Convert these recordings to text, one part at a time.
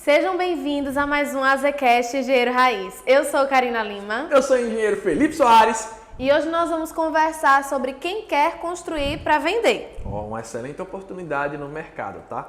Sejam bem-vindos a mais um AZCast Engenheiro Raiz. Eu sou Karina Lima. Eu sou o engenheiro Felipe Soares. E hoje nós vamos conversar sobre quem quer construir para vender. Uma excelente oportunidade no mercado, tá?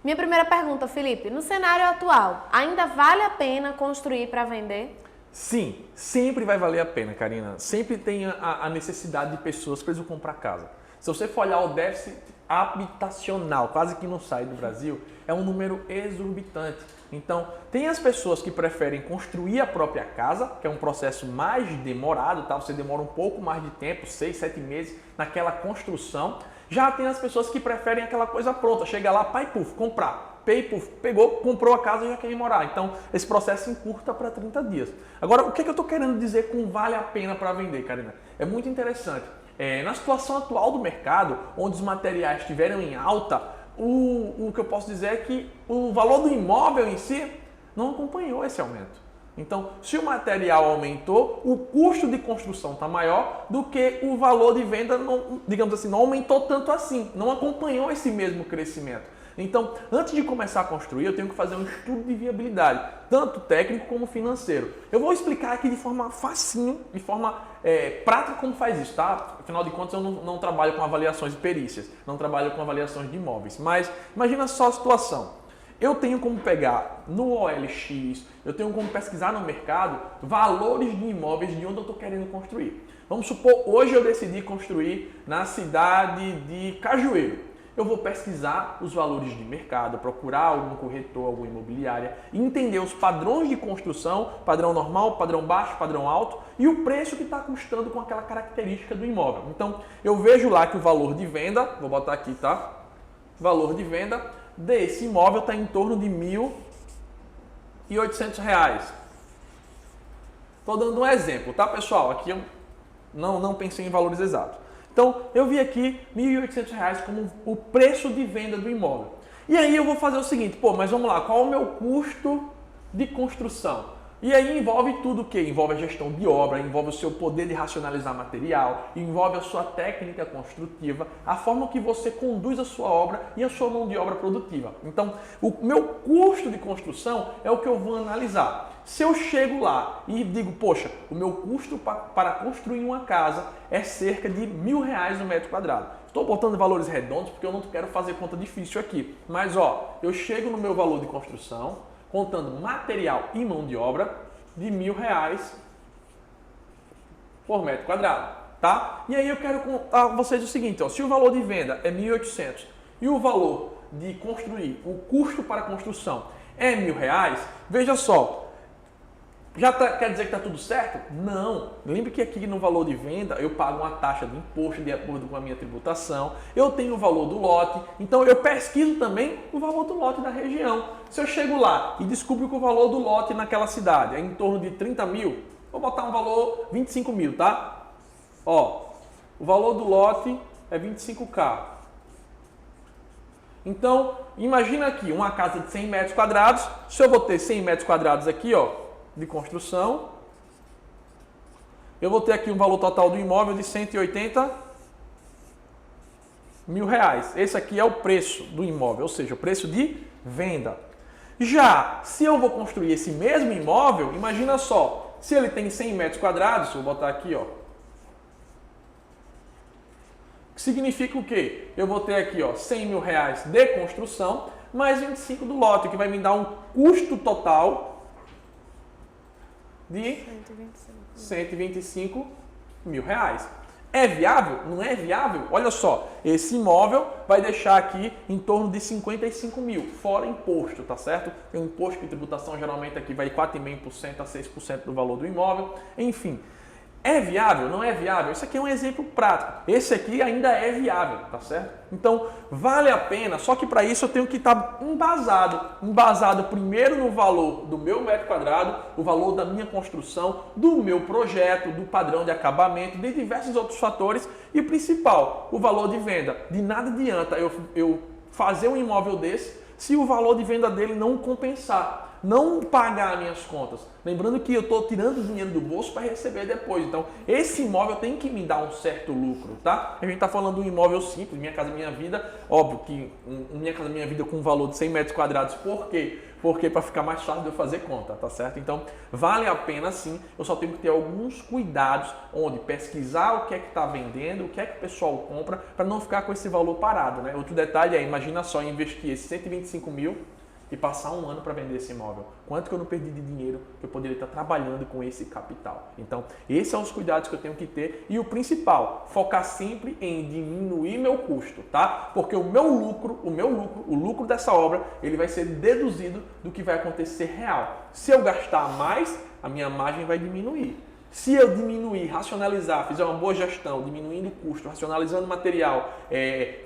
Minha primeira pergunta, Felipe, no cenário atual, ainda vale a pena construir para vender? Sim, sempre vai valer a pena, Karina. Sempre tem a necessidade de pessoas que precisam comprar casa. Se você for olhar o déficit habitacional, quase que não sai do Brasil, é um número exorbitante. Então, tem as pessoas que preferem construir a própria casa, que é um processo mais demorado, tá? Você demora um pouco mais de tempo, 6, 7 meses naquela construção. Já tem as pessoas que preferem aquela coisa pronta, chega lá, pai, puf, comprar. Pay, puf, pegou, comprou a casa e já quer ir morar. Então, esse processo encurta para 30 dias. Agora, o que eu estou querendo dizer com vale a pena para vender, Karina? É muito interessante. Na situação atual do mercado, onde os materiais estiveram em alta, o que eu posso dizer é que o valor do imóvel em si não acompanhou esse aumento. Então, se o material aumentou, o custo de construção está maior do que o valor de venda, não, digamos assim, não aumentou tanto assim, não acompanhou esse mesmo crescimento. Então, antes de começar a construir, eu tenho que fazer um estudo de viabilidade, tanto técnico como financeiro. Eu vou explicar aqui de forma facinho, de forma prática como faz isso, tá? Afinal de contas, eu não trabalho com avaliações de perícias, não trabalho com avaliações de imóveis. Mas imagina só a situação. Eu tenho como pegar no OLX, eu tenho como pesquisar no mercado valores de imóveis de onde eu estou querendo construir. Vamos supor, hoje eu decidi construir na cidade de Cajueiro. Eu vou pesquisar os valores de mercado, procurar algum corretor, alguma imobiliária, entender os padrões de construção, padrão normal, padrão baixo, padrão alto e o preço que está custando com aquela característica do imóvel. Então, eu vejo lá que o valor de venda, vou botar aqui, tá? Valor de venda desse imóvel está em torno de R$ 1.800. Estou dando um exemplo, tá, pessoal? Aqui eu não pensei em valores exatos. Então, eu vi aqui R$ 1.800 como o preço de venda do imóvel. E aí eu vou fazer o seguinte, mas vamos lá, qual é o meu custo de construção? E aí envolve tudo o que? Envolve a gestão de obra, envolve o seu poder de racionalizar material, envolve a sua técnica construtiva, a forma que você conduz a sua obra e a sua mão de obra produtiva. Então, o meu custo de construção é o que eu vou analisar. Se eu chego lá e digo, poxa, o meu custo para construir uma casa é cerca de R$ 1.000 no metro quadrado. Estou botando valores redondos porque eu não quero fazer conta difícil aqui. Mas, eu chego no meu valor de construção, contando material e mão de obra, de R$ 1.000 por metro quadrado, tá? E aí eu quero contar a vocês o seguinte, se o valor de venda é 1.800 e o valor de construir, o custo para a construção é R$ 1.000, veja só, quer dizer que está tudo certo? Não. Lembre que aqui no valor de venda eu pago uma taxa de imposto de acordo com a minha tributação, eu tenho o valor do lote, então eu pesquiso também o valor do lote da região. Se eu chego lá e descubro que o valor do lote naquela cidade é em torno de 30 mil, vou botar um valor 25 mil, tá? O valor do lote é 25K. Então, imagina aqui uma casa de 100 metros quadrados, se eu vou ter 100 metros quadrados aqui, de construção, eu vou ter aqui um valor total do imóvel de R$ 180.000. Esse aqui é o preço do imóvel, ou seja, o preço de venda. Já, se eu vou construir esse mesmo imóvel, imagina só, se ele tem 100 metros quadrados, vou botar aqui, significa o quê? Eu vou ter aqui, R$ 100.000 de construção, mais 25 do lote, que vai me dar um custo total de R$ 125.000. É viável? Não é viável? Olha só, esse imóvel vai deixar aqui em torno de 55 mil, fora imposto, tá certo? Tem um imposto de tributação, geralmente aqui vai 4,5% a 6% do valor do imóvel, enfim. É viável? Não é viável? Isso aqui é um exemplo prático. Esse aqui ainda é viável, tá certo? Então, vale a pena, só que para isso eu tenho que estar embasado primeiro no valor do meu metro quadrado, o valor da minha construção, do meu projeto, do padrão de acabamento, de diversos outros fatores e principal, o valor de venda. De nada adianta eu fazer um imóvel desse se o valor de venda dele não compensar. Não pagar minhas contas. Lembrando que eu estou tirando dinheiro do bolso para receber depois. Então, esse imóvel tem que me dar um certo lucro, tá? A gente está falando de um imóvel simples, Minha Casa Minha Vida. Óbvio que Minha Casa Minha Vida com um valor de 100 metros quadrados. Por quê? porque para ficar mais fácil de eu fazer conta, tá certo? Então, vale a pena sim, eu só tenho que ter alguns cuidados, onde pesquisar o que é que está vendendo, o que é que o pessoal compra, para não ficar com esse valor parado, né? Outro detalhe é, imagina só investir esses 125 mil e passar um ano para vender esse imóvel. Quanto que eu não perdi de dinheiro que eu poderia estar trabalhando com esse capital? Então, esses são os cuidados que eu tenho que ter. E o principal, focar sempre em diminuir meu custo, tá? Porque o lucro dessa obra, ele vai ser deduzido do que vai acontecer real. Se eu gastar mais, a minha margem vai diminuir. Se eu diminuir, racionalizar, fizer uma boa gestão, diminuindo o custo, racionalizando o material,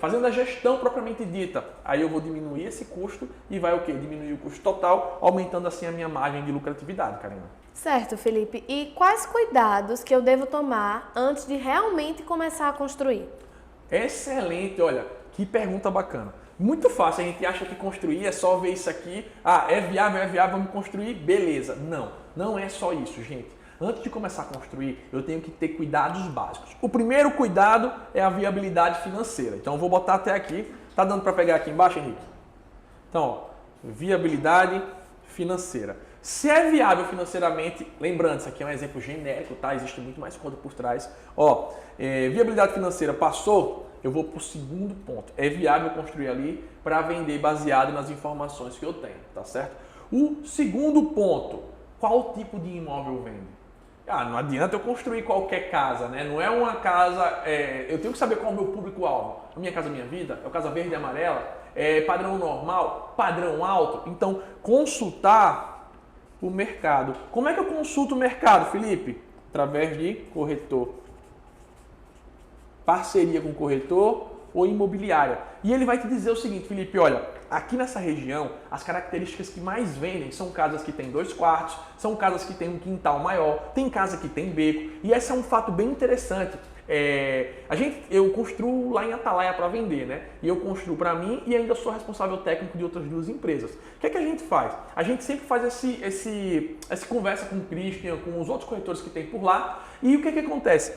fazendo a gestão propriamente dita, aí eu vou diminuir esse custo e vai o quê? Diminuir o custo total, aumentando assim a minha margem de lucratividade, Karina. Certo, Felipe. E quais cuidados que eu devo tomar antes de realmente começar a construir? Excelente, olha, que pergunta bacana. Muito fácil, a gente acha que construir é só ver isso aqui, é viável, vamos construir, beleza. Não, não é só isso, gente. Antes de começar a construir, eu tenho que ter cuidados básicos. O primeiro cuidado é a viabilidade financeira. Então, eu vou botar até aqui. Tá dando para pegar aqui embaixo, Henrique? Então, ó, viabilidade financeira. Se é viável financeiramente, lembrando, isso aqui é um exemplo genérico, tá? Existe muito mais conta por trás. Ó, viabilidade financeira passou, eu vou para o segundo ponto. É viável construir ali para vender baseado nas informações que eu tenho, tá certo? O segundo ponto, qual tipo de imóvel vende? Não adianta eu construir qualquer casa, né? Não é uma casa... eu tenho que saber qual é o meu público-alvo. A Minha Casa Minha Vida? É o Casa Verde e Amarela? É padrão normal? Padrão alto? Então, consultar o mercado. Como é que eu consulto o mercado, Felipe? Através de corretor. Parceria com corretor ou imobiliária. E ele vai te dizer o seguinte, Felipe, olha, aqui nessa região, as características que mais vendem são casas que têm 2 quartos, são casas que têm um quintal maior, tem casa que tem beco, e esse é um fato bem interessante. Eu construo lá em Atalaia para vender, né? E eu construo para mim e ainda sou responsável técnico de outras 2 empresas. O que é que a gente faz? A gente sempre faz essa conversa com o Christian, com os outros corretores que tem por lá, e o que é que acontece?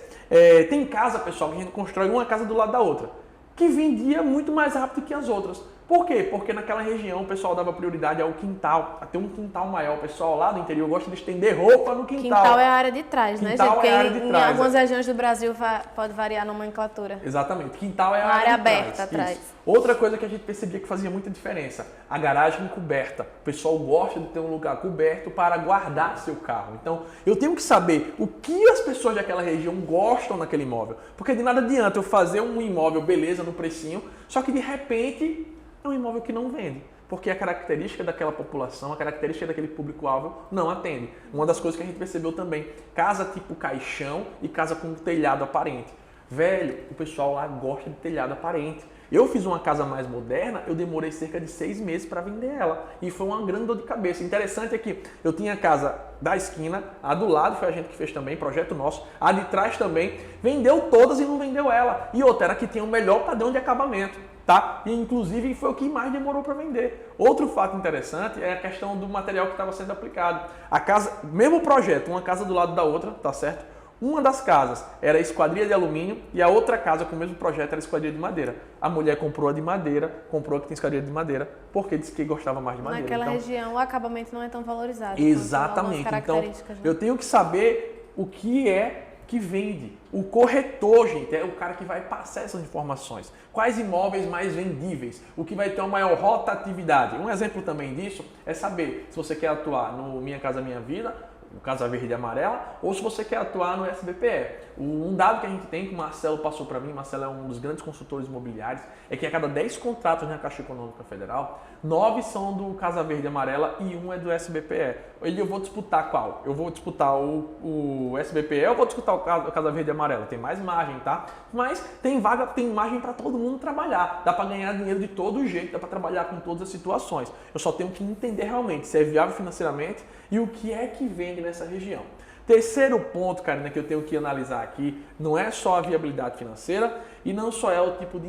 Tem casa, pessoal, que a gente constrói uma casa do lado da outra, que vendia muito mais rápido que as outras. Por quê? Porque naquela região o pessoal dava prioridade ao quintal, a ter um quintal maior. O pessoal lá do interior gosta de estender roupa no quintal. Quintal é a área de trás, né, gente? Quintal é a área de trás. Em algumas regiões do Brasil pode variar a nomenclatura. Exatamente. Quintal é a Uma área área de trás. aberta atrás. Isso. Outra coisa que a gente percebia que fazia muita diferença, a garagem coberta. O pessoal gosta de ter um lugar coberto para guardar seu carro. Então, eu tenho que saber o que as pessoas daquela região gostam naquele imóvel. Porque de nada adianta eu fazer um imóvel, beleza, no precinho, só que de repente é um imóvel que não vende, porque a característica daquela população, a característica daquele público-alvo não atende. Uma das coisas que a gente percebeu também, casa tipo caixão e casa com telhado aparente. Velho, o pessoal lá gosta de telhado aparente. Eu fiz uma casa mais moderna, eu demorei cerca de 6 meses para vender ela. E foi uma grande dor de cabeça. Interessante é que eu tinha a casa da esquina, a do lado foi a gente que fez também, projeto nosso. A de trás também, vendeu todas e não vendeu ela. E outra, era que tinha o melhor padrão de acabamento. Tá? E inclusive foi o que mais demorou para vender. Outro fato interessante é a questão do material que estava sendo aplicado. A casa, mesmo projeto, uma casa do lado da outra, tá certo? Uma das casas era esquadria de alumínio e a outra casa com o mesmo projeto era esquadria de madeira. A mulher comprou a de madeira, comprou a que tem esquadria de madeira, porque disse que gostava mais de madeira. Naquela região o acabamento não é tão valorizado. Exatamente. Então, eu tenho que saber o que é que vende. O corretor, gente, é o cara que vai passar essas informações. Quais imóveis mais vendíveis? O que vai ter uma maior rotatividade? Um exemplo também disso é saber se você quer atuar no Minha Casa Minha Vida, no Casa Verde e Amarela, ou se você quer atuar no SBPE. Um dado que a gente tem, que o Marcelo passou para mim, Marcelo é um dos grandes consultores imobiliários, é que a cada 10 contratos na Caixa Econômica Federal, 9 são do Casa Verde e Amarela e 1 é do SBPE. Eu vou disputar qual? Eu vou disputar o SBPE ou vou disputar o Casa Verde e Amarela? Tem mais margem, tá? Mas tem vaga, tem margem para todo mundo trabalhar. Dá para ganhar dinheiro de todo jeito, dá para trabalhar com todas as situações. Eu só tenho que entender realmente se é viável financeiramente e o que é que vende nessa região. Terceiro ponto, Karina, que eu tenho que analisar aqui, não é só a viabilidade financeira e não só é o tipo de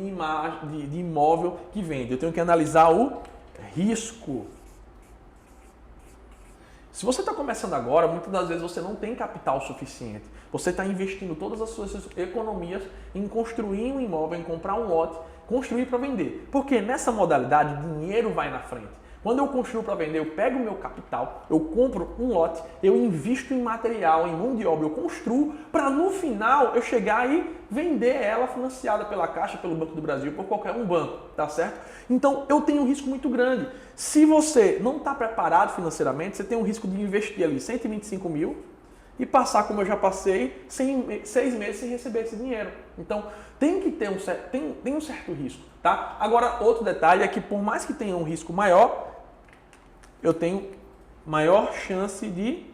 imóvel que vende. Eu tenho que analisar o risco. Se você está começando agora, muitas das vezes você não tem capital suficiente. Você está investindo todas as suas economias em construir um imóvel, em comprar um lote, construir para vender. Porque nessa modalidade, o dinheiro vai na frente. Quando eu construo para vender, eu pego o meu capital, eu compro um lote, eu invisto em material, em mão de obra, eu construo para no final eu chegar e vender ela financiada pela Caixa, pelo Banco do Brasil, por qualquer um banco, tá certo? Então eu tenho um risco muito grande. Se você não está preparado financeiramente, você tem um risco de investir ali 125 mil e passar, como eu já passei, 6 meses sem receber esse dinheiro. Então, tem que ter um certo risco, tá? Agora, outro detalhe é que por mais que tenha um risco maior, eu tenho maior chance de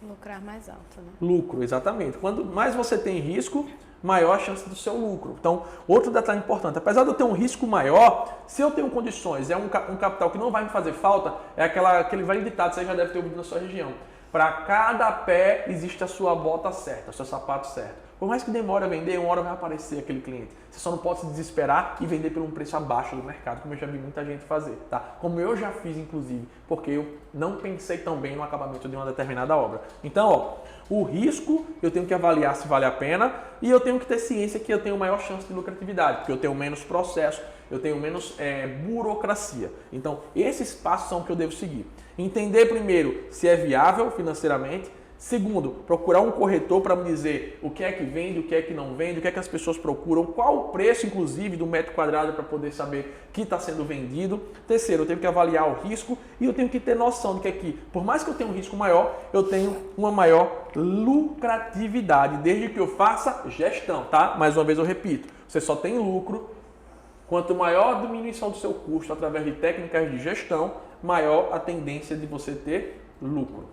Lucrar mais alto, né? lucro, exatamente. Quanto mais você tem risco, maior a chance do seu lucro. Então, outro detalhe importante, apesar de eu ter um risco maior, se eu tenho condições, é um capital que não vai me fazer falta, é aquele velho ditado que você já deve ter ouvido na sua região. Para cada pé existe a sua bota certa, o seu sapato certo. Por mais que demore a vender, uma hora vai aparecer aquele cliente. Você só não pode se desesperar e vender por um preço abaixo do mercado, como eu já vi muita gente fazer, tá? Como eu já fiz, inclusive, porque eu não pensei tão bem no acabamento de uma determinada obra. Então, ó, o risco eu tenho que avaliar se vale a pena e eu tenho que ter ciência que eu tenho maior chance de lucratividade, porque eu tenho menos processo, eu tenho menos burocracia. Então, esses passos são o que eu devo seguir. Entender primeiro se é viável financeiramente. Segundo, procurar um corretor para me dizer o que é que vende, o que é que não vende, o que é que as pessoas procuram, qual o preço, inclusive, do metro quadrado para poder saber que está sendo vendido. Terceiro, eu tenho que avaliar o risco e eu tenho que ter noção de que aqui, por mais que eu tenha um risco maior, eu tenho uma maior lucratividade, desde que eu faça gestão, tá? Mais uma vez eu repito, você só tem lucro quanto maior a diminuição do seu custo através de técnicas de gestão, maior a tendência de você ter lucro.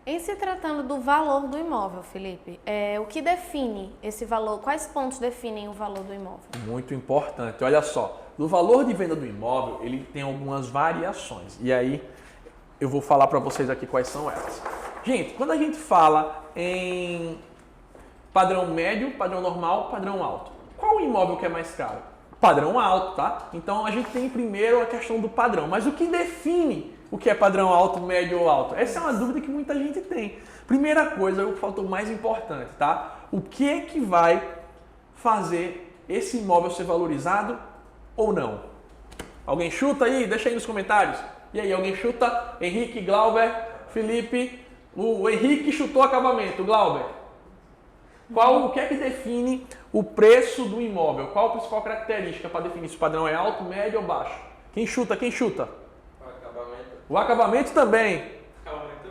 Em se tratando do valor do imóvel, Felipe, o que define esse valor? Quais pontos definem o valor do imóvel? Muito importante. Olha só, no valor de venda do imóvel, ele tem algumas variações. E aí, eu vou falar para vocês aqui quais são elas. Gente, quando a gente fala em padrão médio, padrão normal, padrão alto, qual o imóvel que é mais caro? Padrão alto, tá? Então, a gente tem primeiro a questão do padrão. Mas o que define o que é padrão alto, médio ou alto? Essa é uma dúvida que muita gente tem. Primeira coisa, o fator mais importante, tá? O que é que vai fazer esse imóvel ser valorizado ou não? Alguém chuta aí? Deixa aí nos comentários. E aí, alguém chuta? Henrique, Glauber, Felipe. O Henrique chutou acabamento. Glauber, o que é que define o preço do imóvel? Qual a principal característica para definir se o padrão é alto, médio ou baixo? Quem chuta? Quem chuta? O acabamento também.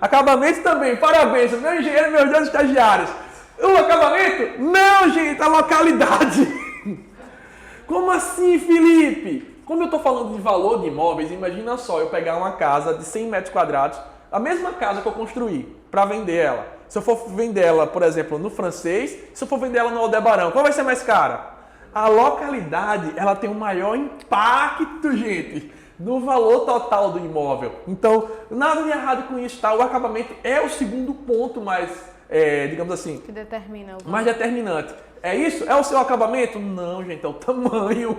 Acabamento também. Parabéns, meu engenheiro e meus dois estagiários. O acabamento? Não, gente, a localidade. Como assim, Felipe? Como eu estou falando de valor de imóveis, imagina só eu pegar uma casa de 100 metros quadrados, a mesma casa que eu construí, para vender ela. Se eu for vender ela, por exemplo, no Francês, se eu for vender ela no Aldebarão, qual vai ser mais cara? A localidade, ela tem um maior impacto, gente, no valor total do imóvel. Então, nada de errado com isso, tá? O acabamento é o segundo ponto mais, digamos assim, que determina o mais determinante. É isso? É o seu acabamento? Não, gente, é o tamanho.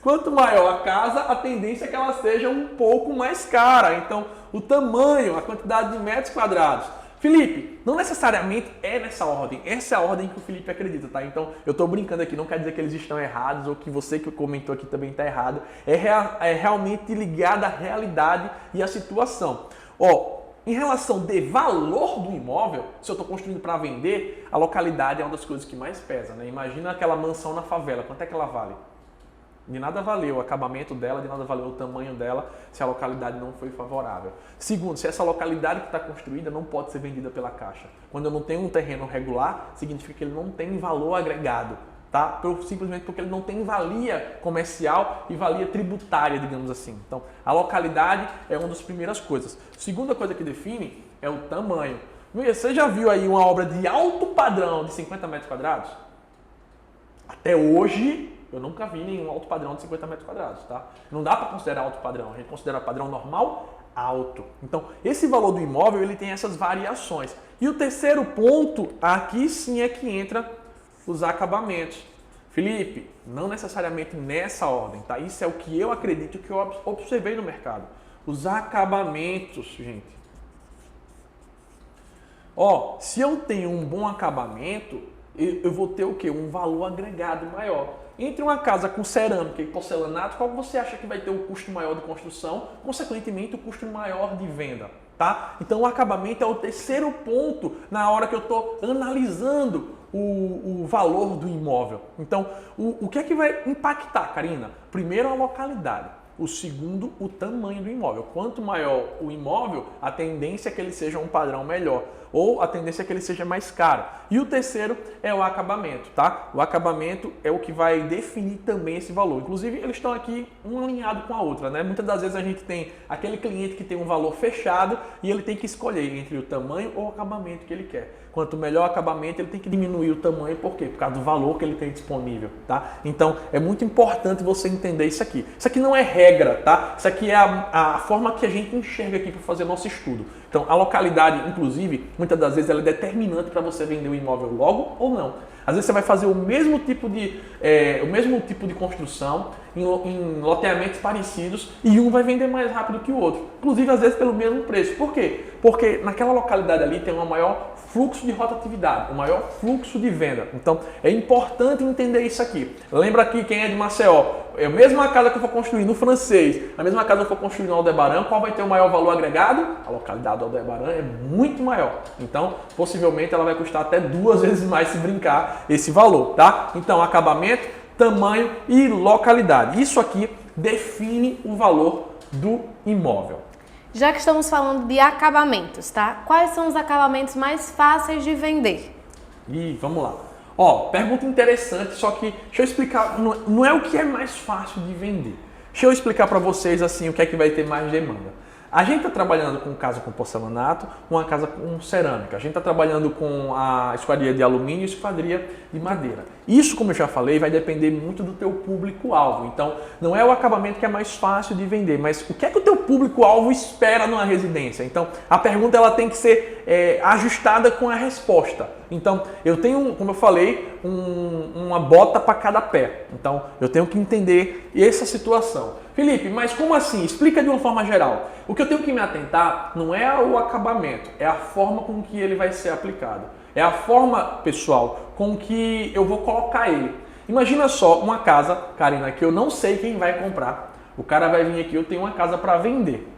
Quanto maior a casa, a tendência é que ela seja um pouco mais cara. Então, o tamanho, a quantidade de metros quadrados. Felipe, não necessariamente é nessa ordem. Essa é a ordem que o Felipe acredita, tá? Então, eu tô brincando aqui, não quer dizer que eles estão errados ou que você que comentou aqui também está errado. É realmente ligado à realidade e à situação. Ó, em relação de valor do imóvel, se eu estou construindo para vender, a localidade é uma das coisas que mais pesa, né? Imagina aquela mansão na favela, quanto é que ela vale? De nada valeu o acabamento dela, de nada valeu o tamanho dela, se a localidade não foi favorável. Segundo, se essa localidade que está construída não pode ser vendida pela Caixa. Quando eu não tenho um terreno regular, significa que ele não tem valor agregado, tá? Simplesmente porque ele não tem valia comercial e valia tributária, digamos assim. Então, a localidade é uma das primeiras coisas. Segunda coisa que define é o tamanho. Você já viu aí uma obra de alto padrão de 50 metros quadrados? Até hoje, eu nunca vi nenhum alto padrão de 50 metros quadrados, tá? Não dá para considerar alto padrão, a gente considera padrão normal alto. Então, esse valor do imóvel, ele tem essas variações. E o terceiro ponto, aqui sim é que entra os acabamentos. Felipe, não necessariamente nessa ordem, tá? Isso é o que eu acredito, que eu observei no mercado. Os acabamentos, gente. Se eu tenho um bom acabamento, eu vou ter o quê? Um valor agregado maior. Entre uma casa com cerâmica e porcelanato, qual você acha que vai ter o custo maior de construção, consequentemente o custo maior de venda? Tá? Então o acabamento é o terceiro ponto na hora que eu estou analisando o valor do imóvel. Então, o que é que vai impactar, Karina? Primeiro, a localidade. O segundo, o tamanho do imóvel. Quanto maior o imóvel, a tendência é que ele seja um padrão melhor ou a tendência é que ele seja mais caro. E o terceiro é o acabamento, tá? O acabamento é o que vai definir também esse valor. Inclusive, eles estão aqui um alinhado com a outra, né? Muitas das vezes a gente tem aquele cliente que tem um valor fechado e ele tem que escolher entre o tamanho ou o acabamento que ele quer. Quanto melhor o acabamento, ele tem que diminuir o tamanho, por quê? Por causa do valor que ele tem disponível, tá? Então, é muito importante você entender isso aqui. Isso aqui não é regra, tá? Isso aqui é a forma que a gente enxerga aqui para fazer nosso estudo. Então, a localidade, inclusive, muitas das vezes ela é determinante para você vender o imóvel logo ou não. Às vezes você vai fazer o mesmo tipo de construção em loteamentos parecidos e um vai vender mais rápido que o outro. Inclusive, às vezes, pelo mesmo preço. Por quê? Porque naquela localidade ali tem uma maior fluxo de rotatividade, o maior fluxo de venda. Então, é importante entender isso aqui. Lembra aqui quem é de Maceió, é a mesma casa que eu for construir no Francês, a mesma casa que eu for construir no Aldebaran, qual vai ter o maior valor agregado? A localidade do Aldebaran é muito maior. Então, possivelmente ela vai custar até 2 vezes mais se brincar esse valor, tá? Então, acabamento, tamanho e localidade. Isso aqui define o valor do imóvel. Já que estamos falando de acabamentos, tá? Quais são os acabamentos mais fáceis de vender? Vamos lá. Ó, pergunta interessante, só que deixa eu explicar, não é o que é mais fácil de vender. Deixa eu explicar para vocês assim o que é que vai ter mais demanda. A gente está trabalhando com casa com porcelanato, uma casa com cerâmica. A gente está trabalhando com a esquadria de alumínio e esquadria de madeira. Isso, como eu já falei, vai depender muito do teu público-alvo. Então, não é o acabamento que é mais fácil de vender, mas o que é que o teu público-alvo espera numa residência? Então, a pergunta ela tem que ser ajustada com a resposta. Então, eu tenho, como eu falei, uma bota para cada pé. Então, eu tenho que entender essa situação. Felipe, mas como assim? Explica de uma forma geral. O que eu tenho que me atentar não é o acabamento, é a forma com que ele vai ser aplicado. É a forma, pessoal, com que eu vou colocar ele. Imagina só uma casa, Karina, que eu não sei quem vai comprar. O cara vai vir aqui, eu tenho uma casa para vender.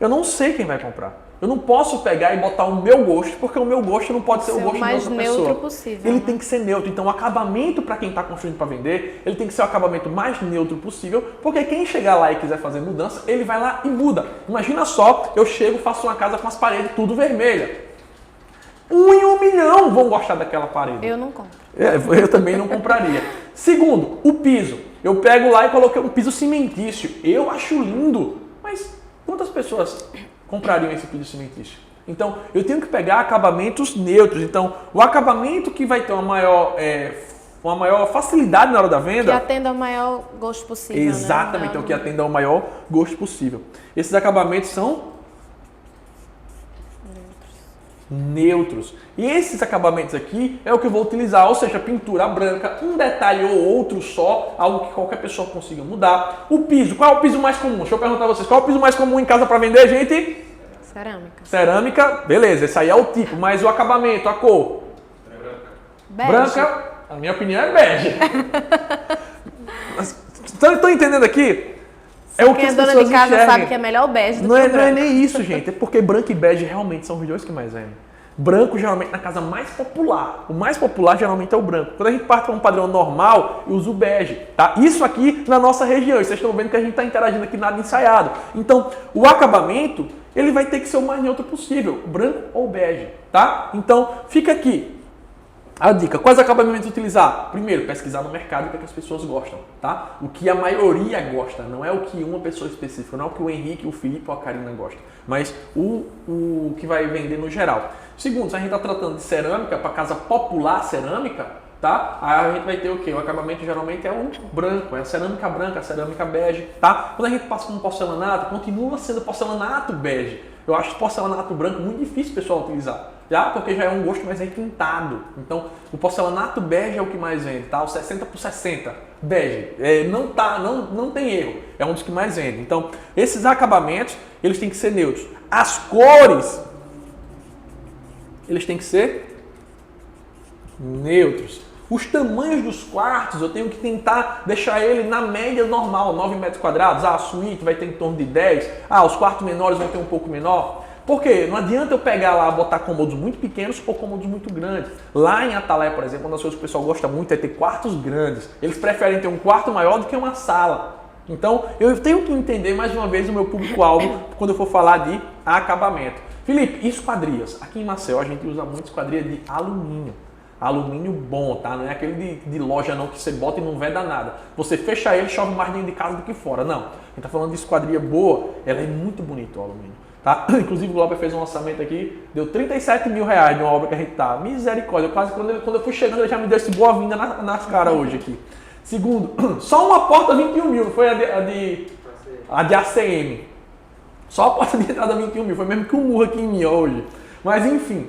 Eu não sei quem vai comprar. Eu não posso pegar e botar o meu gosto, porque o meu gosto não pode ser o gosto de outra pessoa. Mais neutro possível. Ele tem que ser neutro. Então, o acabamento para quem está construindo para vender, ele tem que ser o acabamento mais neutro possível, porque quem chegar lá e quiser fazer mudança, ele vai lá e muda. Imagina só, eu chego, faço uma casa com as paredes tudo vermelha. 1 em 1 milhão vão gostar daquela parede. Eu não compro. Eu também não compraria. Segundo, o piso. Eu pego lá e coloquei um piso cimentício. Eu acho lindo, mas quantas pessoas comprariam esse piso cimentício? Então, eu tenho que pegar acabamentos neutros. Então, o acabamento que vai ter uma maior facilidade na hora da venda... Que atenda ao maior gosto possível. Exatamente, né? então que atenda ao maior gosto possível. Esses acabamentos são neutros. E esses acabamentos aqui é o que eu vou utilizar, ou seja, pintura branca, um detalhe ou outro só, algo que qualquer pessoa consiga mudar. O piso, qual é o piso mais comum? Deixa eu perguntar a vocês, qual é o piso mais comum em casa para vender, gente? Cerâmica. Cerâmica, beleza, esse aí é o tipo, mas o acabamento, a cor? Bege. Branca, a minha opinião é bege. Estão entendendo aqui? É o que Quem é as dona pessoas de casa enxergam. sabe que é melhor o bege do Não que é, o não é branco. nem isso, gente. É porque branco e bege realmente são os dois que mais vendem. Branco geralmente na casa mais popular. O mais popular geralmente é o branco. Quando a gente parte para um padrão normal, eu uso o bege. Tá? Isso aqui na nossa região. E vocês estão vendo que a gente está interagindo aqui nada ensaiado. Então, o acabamento, ele vai ter que ser o mais neutro possível. Branco ou bege. Tá? Então, fica aqui a dica. Quais acabamentos utilizar? Primeiro, pesquisar no mercado o que as pessoas gostam, tá? O que a maioria gosta, não é o que uma pessoa específica, não é o que o Henrique, o Felipe ou a Karina gosta, mas o que vai vender no geral. Segundo, se a gente está tratando de cerâmica, para casa popular cerâmica, tá? Aí a gente vai ter o quê? O acabamento geralmente é o branco, é a cerâmica branca, a cerâmica bege, tá? Quando a gente passa com porcelanato, continua sendo porcelanato bege. Eu acho porcelanato branco muito difícil o pessoal utilizar. Já porque já é um gosto mais requintado. Então, o porcelanato bege é o que mais vende, tá? O 60x60 bege. Não tem erro. É um dos que mais vende. Então, esses acabamentos, eles têm que ser neutros. As cores, eles têm que ser neutros. Os tamanhos dos quartos, eu tenho que tentar deixar ele na média normal, 9 metros quadrados. A suíte vai ter em torno de 10. Os quartos menores vão ter um pouco menor. Por quê? Não adianta eu pegar lá, botar cômodos muito pequenos ou cômodos muito grandes. Lá em Atalaia, por exemplo, uma das coisas que o pessoal gosta muito é ter quartos grandes. Eles preferem ter um quarto maior do que uma sala. Então, eu tenho que entender mais uma vez o meu público-alvo quando eu for falar de acabamento. Felipe, esquadrias. Aqui em Maceió a gente usa muito esquadria de alumínio. Alumínio bom, tá? Não é aquele de loja não que você bota e não veda nada. Você fecha ele, chove mais dentro de casa do que fora. Não. A gente tá falando de esquadria boa, ela é muito bonita o alumínio. Tá? Inclusive o Glauber fez um orçamento aqui, deu 37 mil reais de uma obra que a gente tá. Misericórdia, quando eu fui chegando ele já me deu esse boa-vinda nas caras hoje aqui. Segundo, só uma porta 21 mil, foi a de ACM. Só a porta de entrada 21 mil, foi mesmo que um murro aqui em mim hoje. Mas enfim,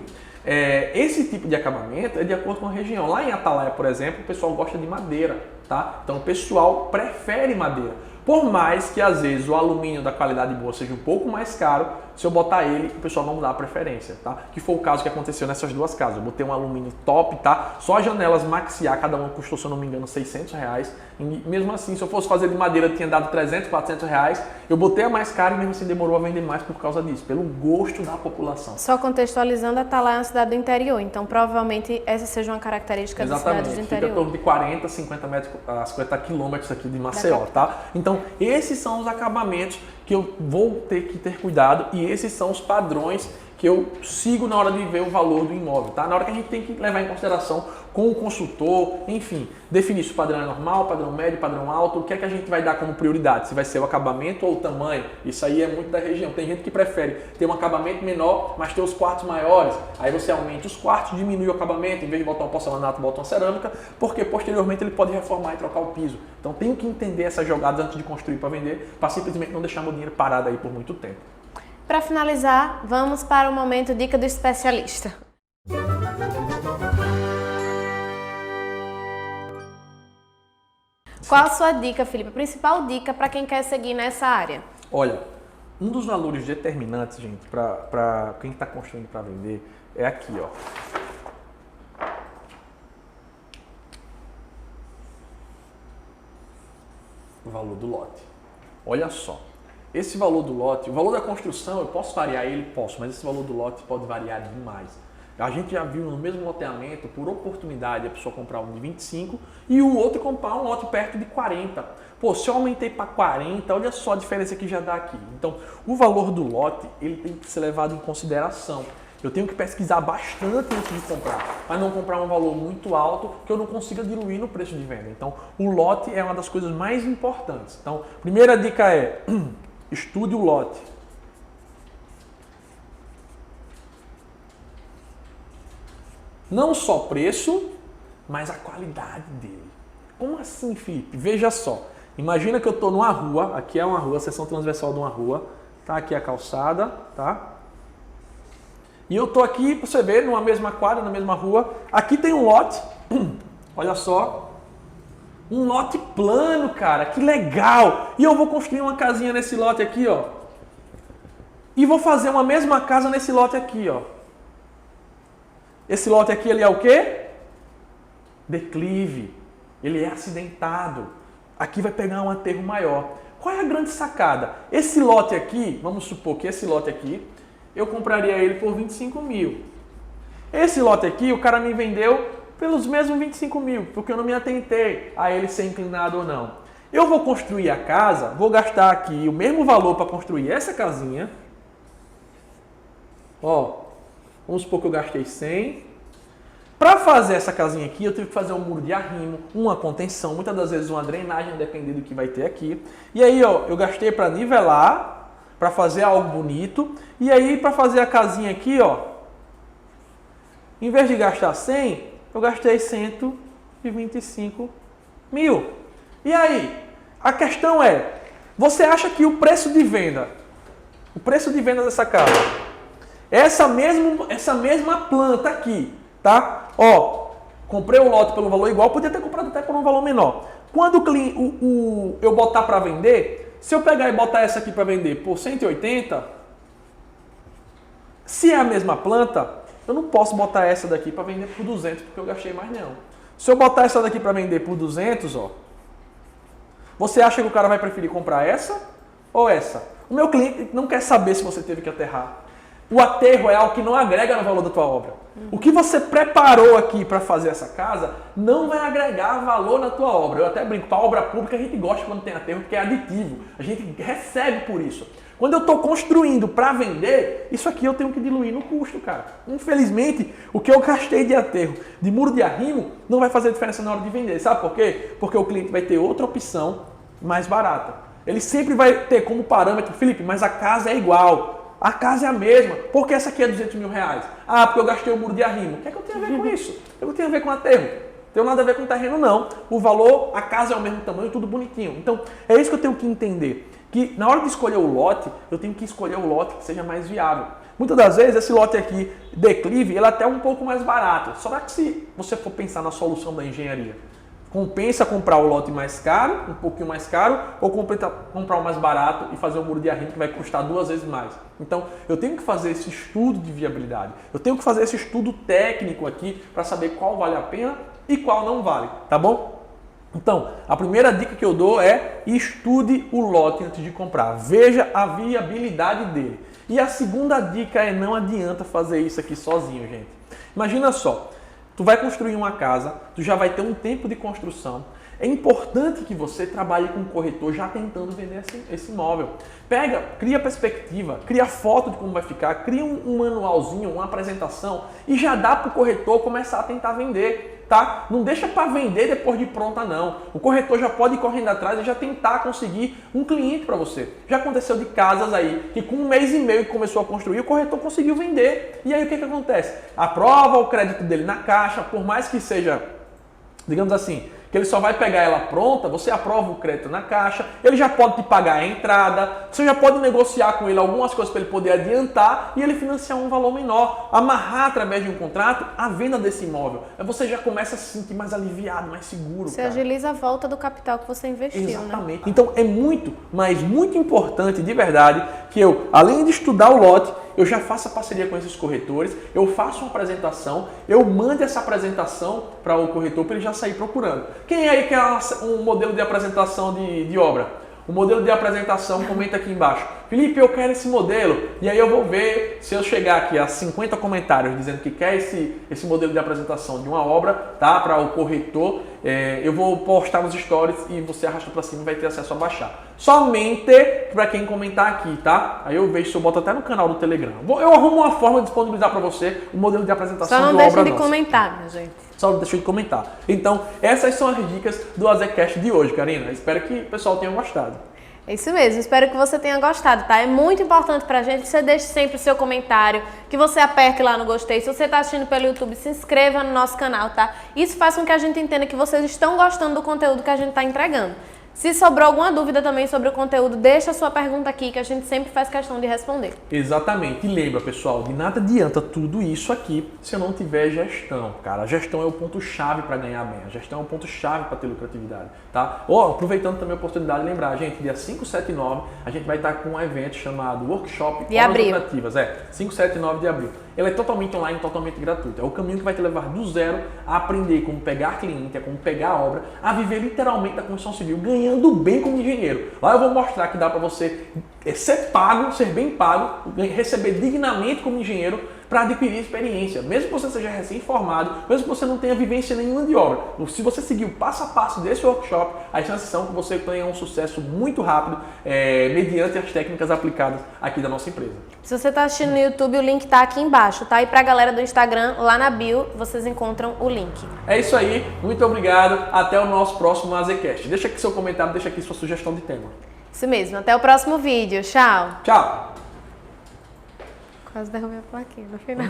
esse tipo de acabamento é de acordo com a região. Lá em Atalaia, por exemplo, o pessoal gosta de madeira, tá? Então o pessoal prefere madeira. Por mais que às vezes o alumínio da qualidade boa seja um pouco mais caro, se eu botar ele, o pessoal não dá a preferência, tá? Que foi o caso que aconteceu nessas duas casas. Eu botei um alumínio top, tá? Só as janelas maxiar, cada uma custou, se eu não me engano, 600 reais. E mesmo assim, se eu fosse fazer de madeira, tinha dado 300, 400 reais. Eu botei a mais cara e mesmo assim demorou a vender mais por causa disso, pelo gosto da população. Só contextualizando, Atalaia é uma cidade do interior, então provavelmente essa seja uma característica das cidades do interior. Fica em torno de 40, 50 metros, 50 quilômetros aqui de Maceió, tá? Então, esses são os acabamentos que eu vou ter que ter cuidado e esses são os padrões que eu sigo na hora de ver o valor do imóvel, tá? Na hora que a gente tem que levar em consideração com o consultor, enfim, definir se o padrão é normal, padrão médio, padrão alto, o que é que a gente vai dar como prioridade, se vai ser o acabamento ou o tamanho, isso aí é muito da região. Tem gente que prefere ter um acabamento menor, mas ter os quartos maiores, aí você aumenta os quartos, diminui o acabamento, em vez de botar um porcelanato, bota uma cerâmica, porque posteriormente ele pode reformar e trocar o piso. Então tenho que entender essas jogadas antes de construir para vender, para simplesmente não deixar meu dinheiro parado aí por muito tempo. Para finalizar, vamos para o momento Dica do Especialista. Qual a sua dica, Felipe? A principal dica para quem quer seguir nessa área? Olha, um dos valores determinantes, gente, para quem está construindo para vender é aqui, ó. O valor do lote. Olha só. Esse valor do lote, o valor da construção, eu posso variar ele? Posso, mas esse valor do lote pode variar demais. A gente já viu no mesmo loteamento, por oportunidade, a pessoa comprar um de 25 e o outro comprar um lote perto de 40. Pô, se eu aumentei para 40, olha só a diferença que já dá aqui. Então, o valor do lote, ele tem que ser levado em consideração. Eu tenho que pesquisar bastante antes de comprar, para não comprar um valor muito alto que eu não consiga diluir no preço de venda. Então, o lote é uma das coisas mais importantes. Então, primeira dica é... estude o lote. Não só preço, mas a qualidade dele. Como assim, Felipe? Veja só. Imagina que eu estou numa rua, aqui é uma rua, seção transversal de uma rua, tá aqui a calçada, tá? E eu estou aqui, você vê, numa mesma quadra, na mesma rua. Aqui tem um lote, olha só. Um lote plano, cara, que legal! E eu vou construir uma casinha nesse lote aqui, ó. E vou fazer uma mesma casa nesse lote aqui, ó. Esse lote aqui, ele é o quê? Declive. Ele é acidentado. Aqui vai pegar um aterro maior. Qual é a grande sacada? Esse lote aqui, vamos supor que esse lote aqui, eu compraria ele por 25 mil. Esse lote aqui, o cara me vendeu pelos mesmos 25 mil, porque eu não me atentei a ele ser inclinado ou não. Eu vou construir a casa, vou gastar aqui o mesmo valor para construir essa casinha. Ó, vamos supor que eu gastei 100. Para fazer essa casinha aqui, eu tive que fazer um muro de arrimo, uma contenção, muitas das vezes uma drenagem, dependendo do que vai ter aqui. E aí, ó, eu gastei para nivelar, para fazer algo bonito. E aí, para fazer a casinha aqui, ó, em vez de gastar 100, eu gastei 125 mil. E aí, a questão é, você acha que o preço de venda dessa casa, essa mesma planta aqui, tá? Ó, comprei o lote pelo valor igual, podia ter comprado até por um valor menor. Quando eu botar para vender, se eu pegar e botar essa aqui para vender por 180, se é a mesma planta, eu não posso botar essa daqui para vender por 200, porque eu gastei mais não. Se eu botar essa daqui para vender por 200, ó, você acha que o cara vai preferir comprar essa ou essa? O meu cliente não quer saber se você teve que aterrar. O aterro é algo que não agrega no valor da tua obra. O que você preparou aqui para fazer essa casa não vai agregar valor na tua obra. Eu até brinco, para obra pública a gente gosta quando tem aterro porque é aditivo. A gente recebe por isso. Quando eu estou construindo para vender, isso aqui eu tenho que diluir no custo, cara. Infelizmente, o que eu gastei de aterro, de muro de arrimo, não vai fazer diferença na hora de vender. Sabe por quê? Porque o cliente vai ter outra opção mais barata. Ele sempre vai ter como parâmetro, Felipe, mas a casa é igual. A casa é a mesma. Por que essa aqui é 200 mil reais? Ah, porque eu gastei o muro de arrimo. O que é que eu tenho a ver com isso? O que eu tenho a ver com aterro? Não tem nada a ver com terreno, não. O valor, a casa é o mesmo tamanho, tudo bonitinho. Então, é isso que eu tenho que entender. Que na hora de escolher o lote, eu tenho que escolher o lote que seja mais viável. Muitas das vezes, esse lote aqui, declive, ele é até um pouco mais barato. Só que se você for pensar na solução da engenharia, compensa comprar o lote mais caro, um pouquinho mais caro, ou compensa comprar o mais barato e fazer um muro de arrimo que vai custar 2 vezes mais. Então, eu tenho que fazer esse estudo de viabilidade. Eu tenho que fazer esse estudo técnico aqui para saber qual vale a pena e qual não vale, tá bom? Então, a primeira dica que eu dou é estude o lote antes de comprar. Veja a viabilidade dele. E a segunda dica é não adianta fazer isso aqui sozinho, gente. Imagina só. Tu vai construir uma casa, tu já vai ter um tempo de construção. É importante que você trabalhe com um corretor já tentando vender esse imóvel. Pega, cria perspectiva, cria foto de como vai ficar, cria um manualzinho, uma apresentação e já dá para o corretor começar a tentar vender, tá? Não deixa para vender depois de pronta, não. O corretor já pode ir correndo atrás e já tentar conseguir um cliente para você. Já aconteceu de casas aí que com 1 mês e meio que começou a construir, o corretor conseguiu vender. E aí o que acontece? Aprova o crédito dele na caixa, por mais que seja, digamos assim, que ele só vai pegar ela pronta, você aprova o crédito na caixa, ele já pode te pagar a entrada, você já pode negociar com ele algumas coisas para ele poder adiantar e ele financiar um valor menor, amarrar através de um contrato a venda desse imóvel. Aí você já começa a se sentir mais aliviado, mais seguro. Você agiliza a volta do capital que você investiu, exatamente. Né? Então é muito, mas muito importante de verdade que eu, além de estudar o lote, eu já faço a parceria com esses corretores, eu faço uma apresentação, eu mando essa apresentação para o corretor para ele já sair procurando. Quem aí quer um modelo de apresentação de obra? O modelo de apresentação, comenta aqui embaixo. Felipe, eu quero esse modelo. E aí eu vou ver, se eu chegar aqui a 50 comentários dizendo que quer esse modelo de apresentação de uma obra, tá? Para o corretor, eu vou postar nos stories e você arrasta para cima e vai ter acesso a baixar. Somente para quem comentar aqui, tá? Aí eu vejo se eu boto até no canal do Telegram. Eu arrumo uma forma de disponibilizar para você o modelo de apresentação de obra. Só não deixe de comentar, minha gente. Só deixa de comentar. Então, essas são as dicas do AZCast de hoje, Karina. Espero que o pessoal tenha gostado. É isso mesmo, espero que você tenha gostado, tá? É muito importante pra gente que você deixe sempre o seu comentário, que você aperte lá no gostei. Se você tá assistindo pelo YouTube, se inscreva no nosso canal, tá? Isso faz com que a gente entenda que vocês estão gostando do conteúdo que a gente tá entregando. Se sobrou alguma dúvida também sobre o conteúdo, deixa a sua pergunta aqui que a gente sempre faz questão de responder. Exatamente. E lembra, pessoal, de nada adianta tudo isso aqui se eu não tiver gestão, cara. A gestão é o ponto-chave para ganhar bem. A gestão é o ponto-chave para ter lucratividade, tá? Aproveitando também a oportunidade de lembrar, gente, dia 5, 7 e 9, a gente vai estar com um evento chamado Workshop de Horas Lucrativas. 5, 7 e 9 de abril. Ele é totalmente online, totalmente gratuito. É o caminho que vai te levar do zero a aprender como pegar cliente, a como pegar a obra, a viver literalmente da construção civil, ganhando bem como engenheiro. Lá eu vou mostrar que dá para você ser pago, ser bem pago, receber dignamente como engenheiro para adquirir experiência. Mesmo que você seja recém-formado, mesmo que você não tenha vivência nenhuma de obra. Se você seguir o passo a passo desse workshop, as chances são que você tenha um sucesso muito rápido mediante as técnicas aplicadas aqui da nossa empresa. Se você está assistindo no YouTube, o link está aqui embaixo, tá? E para a galera do Instagram, lá na bio, vocês encontram o link. É isso aí, muito obrigado. Até o nosso próximo AZCast. Deixa aqui seu comentário, deixa aqui sua sugestão de tema. Isso mesmo, até o próximo vídeo. Tchau! Tchau! Quase derrubei a plaquinha no final.